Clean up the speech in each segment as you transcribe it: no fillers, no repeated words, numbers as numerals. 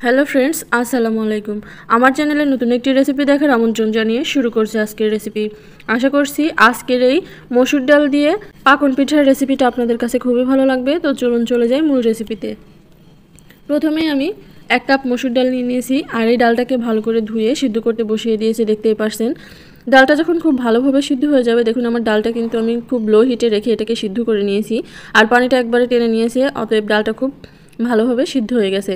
Hello friends, আসসালামু আলাইকুম। আমার চ্যানেলে নতুন একটি রেসিপি দেখার আমন্ত্রণ জানিয়ে শুরু করছি আজকের রেসিপি। আশা করছি আজকের এই মসুর ডাল দিয়ে পাকন পিঠার রেসিপিটা আপনাদের কাছে খুবই ভালো লাগবে। তো চলুন চলে যাই মূল রেসিপিতে। প্রথমেই আমি 1 কাপ মসুর ডাল নিয়ে নিয়েছি আর এই ডালটাকে ভালো করে ধুয়ে সিদ্ধ করতে বসিয়ে দিয়েছি। দেখতেই পারছেন ডালটা যখন খুব ভালোভাবে সিদ্ধ হয়ে যাবে, দেখুন আমার ডালটা কিন্তু আমি খুব লো হিটে রেখে এটাকে সিদ্ধ করে নিয়েছি আর পানিটা একবারে টেনে নিয়েছি, অতএব ডালটা খুব ভালোভাবে সিদ্ধ হয়ে গেছে।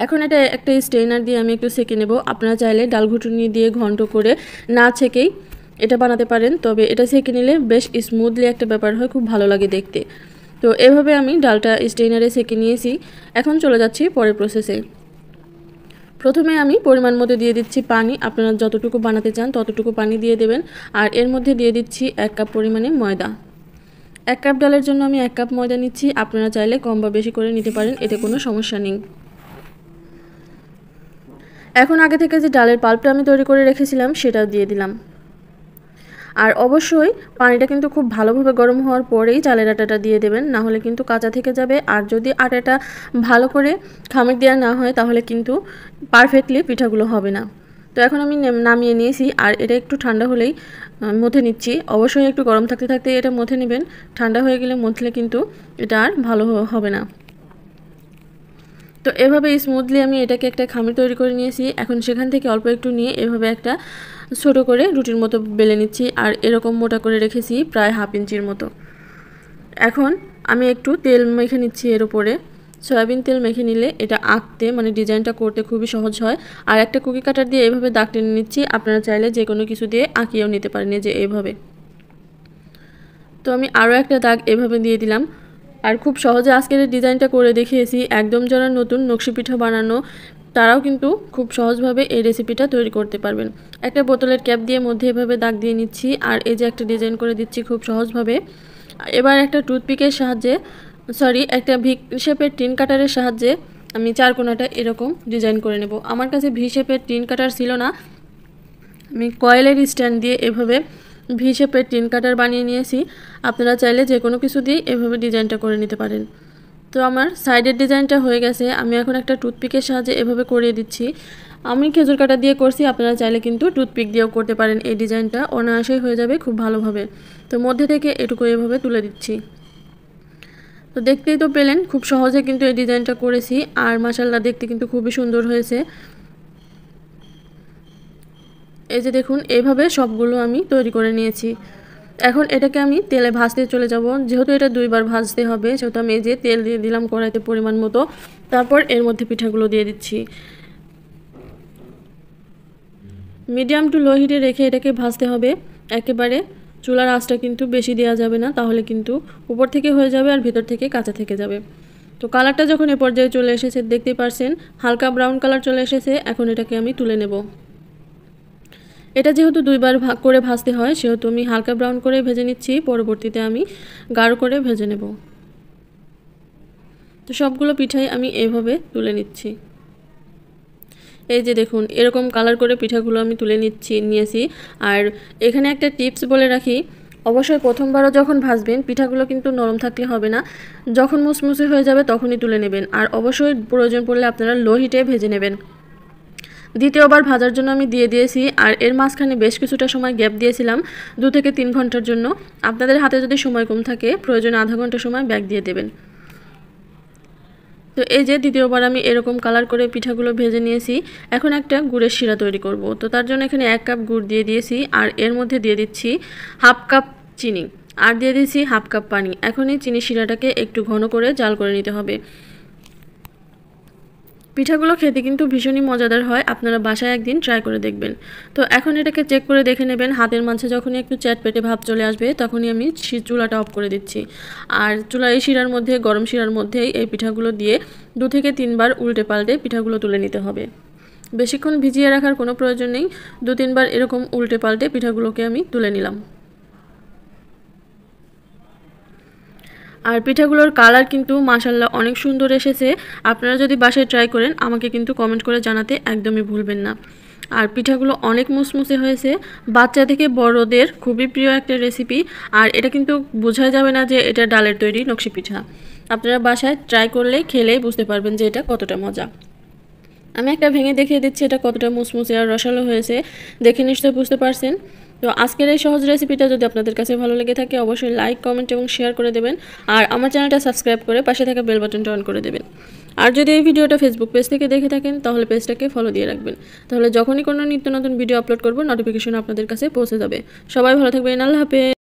এখন এটা একটা স্ট্রেনার দিয়ে আমি একটু সেঁকে নেব। আপনারা চাইলে ডাল ঘুটুনি দিয়ে ঘন্ট করে না ছেঁকেই এটা বানাতে পারেন, তবে এটা সেঁকে নিলে বেশ স্মুথলি একটা ব্যাপার হয়, খুব ভালো লাগে দেখতে। তো এভাবে আমি ডালটা স্ট্রেনারে সেঁকে নিয়েছি। এখন চলে যাচ্ছি পরের প্রসেসে। প্রথমে আমি পরিমাণ মতো দিয়ে দিচ্ছি পানি। আপনারা যতটুকু বানাতে চান ততটুকু পানি দিয়ে দেবেন। আর এর মধ্যে দিয়ে দিচ্ছি 1 কাপ পরিমাণে ময়দা। 1 কাপ ডালের জন্য আমি 1 কাপ ময়দা নিচ্ছি। আপনারা চাইলে কম বা বেশি করে নিতে পারেন, এতে কোনো সমস্যা নেই। এখন আগে থেকে যে ডালের পাল্পটা আমি তৈরি করে রেখেছিলাম সেটাও দিয়ে দিলাম। আর অবশ্যই পানিটা কিন্তু খুব ভালোভাবে গরম হওয়ার পরেই চালের আটাটা দিয়ে দেবেন, না হলে কিন্তু কাঁচা থেকে যাবে। আর যদি আটাটা ভালো করে খামির দেওয়া না হয় তাহলে কিন্তু পারফেক্টলি পিঠাগুলো হবে না। তো এখন আমি নামিয়ে নিয়েছি আর এটা একটু ঠান্ডা হলেই মথে নিচ্ছি। অবশ্যই একটু গরম থাকতে থাকতে এটা মথে নেবেন, ঠান্ডা হয়ে গেলে মথলে কিন্তু এটা আর ভালো হবে না। তো এভাবে স্মুথলি আমি এটাকে একটা খামির তৈরি করে নিয়েছি। এখন সেখান থেকে অল্প একটু নিয়ে এভাবে একটা ছোটো করে রুটির মতো বেলে নিচ্ছি আর এরকম মোটা করে রেখেছি প্রায় 1/2 ইঞ্চির মতো। এখন আমি একটু তেল মেখে নিচ্ছি এর উপরে। সয়াবিন তেল মেখে নিলে এটা আঁকতে মানে ডিজাইনটা করতে খুবই সহজ হয়। আর একটা কুকি কাটার দিয়ে এভাবে দাগ টেনে নিচ্ছি। আপনারা চাইলে যে কোনো কিছু দিয়ে আঁকিয়েও নিতে পারেন, যে এইভাবে। তো আমি আরও একটা দাগ এভাবে দিয়ে দিলাম। আর খুব সহজে আজকের এই ডিজাইনটা করে দেখিয়েছি। একদম যারা নতুন নকশি পিঠা বানানো তারাও কিন্তু খুব সহজভাবে এই রেসিপিটা তৈরি করতে পারবেন। একটা বোতলের ক্যাপ দিয়ে মধ্যে এভাবে দাগ দিয়ে নিচ্ছি আর এই যে একটা ডিজাইন করে দিচ্ছি খুব সহজভাবে। এবার একটা টুথপিকের সাহায্যে একটা ভি শেপের টিন কাটারের সাহায্যে আমি চারকোনাটা এরকম ডিজাইন করে নেব। আমার কাছে ভি শেপের টিন কাটার ছিল না, আমি কয়েলের স্ট্যান্ড দিয়ে এভাবে ভি শেপের টিন কাটার বানিয়ে নিয়েছি। আপনারা চাইলে যে কোনো কিছু দিয়ে এভাবে ডিজাইনটা করে নিতে পারেন। তো আমার সাইডের ডিজাইনটা হয়ে গেছে। আমি এখন একটা টুথপিকের সাহায্যে এভাবে করিয়ে দিচ্ছি। আমি খেজুর কাটা দিয়ে করছি, আপনারা চাইলে কিন্তু টুথপিক দিয়েও করতে পারেন। এই ডিজাইনটা অনায়াসেই হয়ে যাবে খুব ভালোভাবে। তো মধ্যে থেকে এটুকু এভাবে তুলে দিচ্ছি। তো দেখতেই তো পেলেন খুব সহজে কিন্তু এই ডিজাইনটা করেছি আর মাশাআল্লাহ দেখতে কিন্তু খুবই সুন্দর হয়েছে। এই যে দেখুন এইভাবে সবগুলো আমি তৈরি করে নিয়েছি। এখন এটাকে আমি তেলে ভাজতে চলে যাব। যেহেতু এটা 2 বার ভাজতে হবে সেহেতু আমি এই যে তেল দিয়ে দিলাম কড়াইতে পরিমাণ মতো। তারপর এর মধ্যে পিঠাগুলো দিয়ে দিচ্ছি। মিডিয়াম টু লো হিটে রেখে এটাকে ভাজতে হবে। একেবারে চুলার আঁচটা কিন্তু বেশি দেওয়া যাবে না, তাহলে কিন্তু উপর থেকে হয়ে যাবে আর ভিতর থেকে কাঁচা থেকে যাবে। তো কালারটা যখন এ পর্যায়ে চলে এসেছে, দেখতেই পারছেন হালকা ব্রাউন কালার চলে এসেছে। এখন এটাকে আমি তুলে নেব। এটা যেহেতু 2 বার ভাগ করে ভাজতে হয় সেহেতু আমি হালকা ব্রাউন করে ভেজে নিচ্ছি, পরবর্তীতে আমি গাঢ় করে ভেজে নেব। তো সবগুলো পিঠাই আমি এইভাবে তুলে নিচ্ছি। এই যে দেখুন এরকম কালার করে পিঠাগুলো আমি তুলে নিয়েছি। আর এখানে একটা টিপস বলে রাখি, অবশ্যই প্রথমবারও যখন ভাজবেন পিঠাগুলো কিন্তু নরম থাকলে হবে না, যখন মুসমুসে হয়ে যাবে তখনই তুলে নেবেন। আর অবশ্যই প্রয়োজন পড়লে আপনারা লো হিটে ভেজে নেবেন। দ্বিতীয়বার ভাজার জন্য আমি দিয়ে দিয়েছি আর এর মাঝখানে বেশ কিছুটা সময় গ্যাপ দিয়েছিলাম 2 থেকে 3 ঘন্টার জন্য। আপনাদের হাতে যদি সময় কম থাকে প্রয়োজনে আধা ঘন্টা সময় ব্যাক দিয়ে দেবেন। তো এই যে দ্বিতীয়বার আমি এরকম কালার করে পিঠাগুলো ভেজে নিয়েছি। এখন একটা গুড়ের শিরা তৈরি করব। তো তার জন্য এখানে 1 কাপ গুড় দিয়ে দিয়েছি আর এর মধ্যে দিয়ে দিচ্ছি 1/2 কাপ চিনি আর দিয়ে দিচ্ছি 1/2 কাপ পানি। এখন এই চিনি শিরাটাকে একটু ঘন করে জাল করে নিতে হবে। পিঠাগুলো খেতে কিন্তু ভীষণই মজাদার হয়, আপনারা বাসায় একদিন ট্রাই করে দেখবেন। তো এখন এটাকে চেক করে দেখে নেবেন, হাতের মাঝে যখনই একটু চ্যাটপেটে ভাব চলে আসবে তখনই আমি চুলাটা অফ করে দিচ্ছি। আর চুলার এই শিরার মধ্যে, গরম শিরার মধ্যেই এই পিঠাগুলো দিয়ে 2 থেকে 3 বার উল্টে পাল্টে পিঠাগুলো তুলে নিতে হবে। বেশিক্ষণ ভিজিয়ে রাখার কোনো প্রয়োজন নেই, 2-3 বার এরকম উল্টে পাল্টে পিঠাগুলোকে আমি তুলে নিলাম। আর পিঠাগুলোর কালার কিন্তু মাশাআল্লাহ অনেক সুন্দর এসেছে। আপনারা যদি বাসায় ট্রাই করেন আমাকে কিন্তু কমেন্ট করে জানাতে একদমই ভুলবেন না। আর পিঠাগুলো অনেক মুসমুসে হয়েছে, বাচ্চা থেকে বড়দের খুবই প্রিয় একটা রেসিপি। আর এটা কিন্তু বোঝা যাবে না যে এটা ডালের তৈরি নকশি পিঠা। আপনারা বাসায় ট্রাই করলেই খেলেই বুঝতে পারবেন যে এটা কতটা মজা। আমি একটা ভেঙে দেখিয়ে দিচ্ছি এটা কতটা মুসমুসে আর রসালো হয়েছে, দেখে নিশ্চয়ই বুঝতে পারছেন। তো আজকের এই সহজ রেসিপিটা যদি আপনাদের কাছে ভালো লেগে থাকে অবশ্যই লাইক, কমেন্ট এবং শেয়ার করে দেবেন। আর আমার চ্যানেলটা সাবস্ক্রাইব করে পাশে থাকা বেল বাটনটা অন করে দেবেন। আর যদি এই ভিডিওটা ফেসবুক পেজ থেকে দেখে থাকেন তাহলে পেজটাকে ফলো দিয়ে রাখবেন, তাহলে যখনই কোনো নিত্য নতুন ভিডিও আপলোড করব নোটিফিকেশন আপনাদের কাছে পৌঁছে যাবে। সবাই ভালো থাকবেন, আল্লাহ হাফেজ।